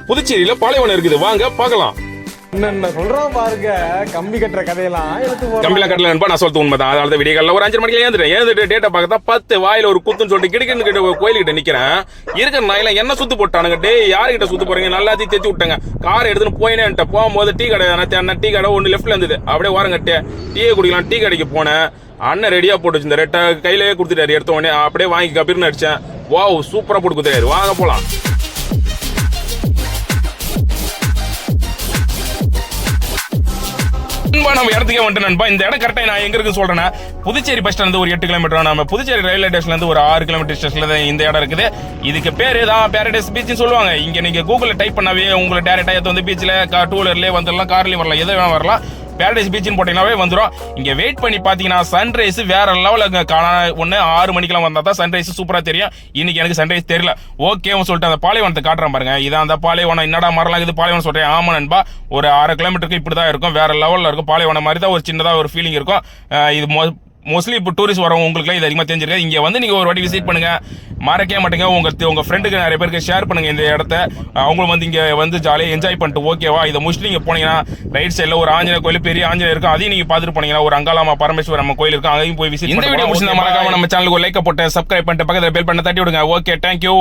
புதுச்சேரியில பாலைவனம் இருக்குது, வாங்க பார்க்கலாம். என்ன சொல்றான் பாருங்க, கம்பி கட்டுற கதையெல்லாம் கம்பில கட்டல நண்பா, நான் சொல்றது உண்மைதான். அதாவது விடியகால ஒரு 5 மணிக்கு ஏந்துட்டு டேட்டா பார்க்கத்தான் 10 வாயில ஒரு குத்துன்னு சொல்லிட்டு கிட்ட கோயில்கிட்ட நிக்கிறேன். இருக்கிற நாயில என்ன சுத்து போட்டானுங்க. டே யாருக்கிட்ட சுத்து போறீங்க, நல்லாத்தையும் தேத்தி விட்டாங்க. கார் எடுத்துன்னு போயினேன்ட்ட போகும்போது டீ கடை டீ கடை ஒன்று லெஃப்ட்ல இருந்தது. அப்படியே வாரங்கட்டே டீயை குடிக்கலாம். டீ கடைக்கு போனேன். அண்ணன் ரெடியா போட்டு வச்சிருந்த ரெட்டை கையிலேயே கொடுத்துட்டாரு. எடுத்த உடனே அப்படியே வாங்கி கபீர்னு அடிச்சேன். வாவ் சூப்பரா போட்டு கொடுத்தாரு. வாங்க போலாம். நம்ம இடத்துக்கே வந்துட்டு நண்பா. இந்த இடம் கரெக்டா நான் எங்க இருக்கு சொல்றேன்னா, புதுச்சேரி பஸ் ஸ்டாண்ட் ஒரு 8 கிலோமீட்டர், நம்ம புதுச்சேரி ரயில்வே ஸ்டேஷன்ல இருந்து ஒரு 6 கிலோமீட்டர் டிஸ்டன்ஸ்ல இந்த இடம் இருக்குது. இதுக்கு பேரு தான் பாரடைஸ் பீச் சொல்லுவாங்க. இங்க நீங்க கூகுள்ல டைப் பண்ணாவே உங்களுக்கு டைரக்டா வந்து பீச்ல டூ வீலர்லயே வந்துடலாம், கார்லயும் வரலாம், எது வேணா வரலாம். பாரடைஸ் பீச்னு போட்டீங்கன்னாவே வந்துடும். இங்க வெயிட் பண்ணி பாத்தீங்கன்னா சன்ரைஸ் வேற லெவலுக்கு காணாம. ஒன்னு 6 மணிக்கெல்லாம் வந்தா தான் சன்ரைஸ் சூப்பரா தெரியும். இன்னைக்கு எனக்கு சன்ரைஸ் தெரியல. ஓகேவும் சொல்லிட்டு அந்த பாலைவனத்தை காட்டுறேன் பாருங்க. இதான் அந்த பாலைவனம். என்னடா மரலாம் இது பாலைவனம் சொல்றேன். ஆமா நண்பா, ஒரு 6 கிலோமீட்டருக்கு இப்படிதான் இருக்கும். வேற லெவல்ல இருக்கும். பாலைவனம் மாதிரி தான் ஒரு சின்னதா ஒரு ஃபீலிங் இருக்கும். இது மோஸ்ட்லி இப்போ டூரிஸ்ட் வரவங்க உங்களுக்கு இது அதிகமாக தெரிஞ்சிருக்கு. இங்கே வந்து நீங்கள் ஒரு வாட்டி விசிட் பண்ணுங்க, மறக்கவே மாட்டேங்க. உங்கள் ஃப்ரெண்டுக்கு நிறைய பேருக்கு ஷேர் பண்ணுங்க இந்த இடத்த. அவங்களும் வந்து இங்கே வந்து ஜாலியாக என்ஜாய் பண்ணிட்டு ஓகேவா. இதை முடிச்சுட்டு நீங்கள் போனீங்கன்னா ரைட் சைடில் ஒரு ஆஞ்சநேயர் கோயில், பெரிய ஆஞ்சநேயர் இருக்கும். அதையும் நீங்கள் பார்த்துட்டு போனீங்கன்னா ஒரு அங்காளம்மா பரமேஸ்வரர் நம்ம கோயில் இருக்கும். அதையும் போய் விசிட். இந்த வீடியோ முடிச்சு மறக்காம நம்ம சேனலுக்கு லைக் போட்டு சப்ஸ்கிரைப் பண்ணிட்டு பக்கத்தில் பெல் பண்ண தட்டி விடுங்க. Okay, thank you.